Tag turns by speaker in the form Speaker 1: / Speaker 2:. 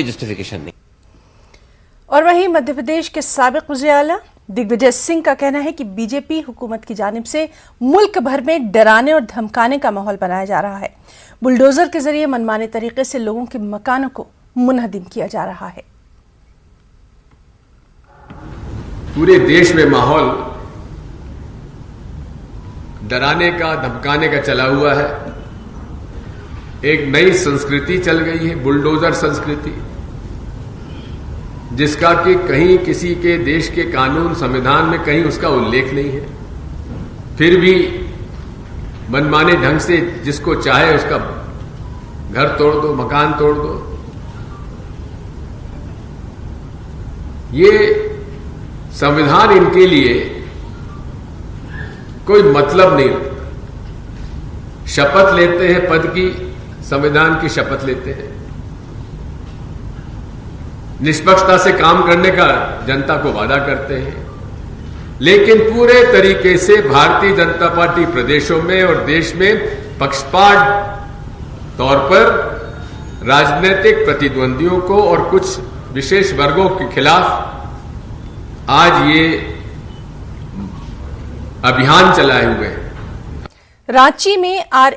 Speaker 1: Justification नहीं।
Speaker 2: और वहीं मध्य प्रदेश के साबिक वज़ीर आला दिग्विजय सिंह का कहना है कि बीजेपी हुकूमत की जानिब से मुल्क भर में डराने और धमकाने का माहौल बनाया जा रहा है। बुलडोजर के जरिए मनमाने तरीके से लोगों के मकानों को मुनहदिम किया जा रहा है।
Speaker 3: पूरे देश में माहौल डराने का, धमकाने का चला हुआ है। एक नई संस्कृति चल गई है, बुलडोजर संस्कृति, जिसका कि कहीं किसी के देश के कानून संविधान में कहीं उसका उल्लेख नहीं है। फिर भी मनमाने ढंग से जिसको चाहे उसका घर तोड़ दो, मकान तोड़ दो। ये संविधान इनके लिए कोई मतलब नहीं रखता। शपथ लेते हैं पद की, संविधान की शपथ लेते हैं, निष्पक्षता से काम करने का जनता को वादा करते हैं, लेकिन पूरे तरीके से भारतीय जनता पार्टी प्रदेशों में और देश में पक्षपात तौर पर राजनीतिक प्रतिद्वंदियों को और कुछ विशेष वर्गों के खिलाफ आज ये अभियान चलाए हुए हैं।
Speaker 2: रांची में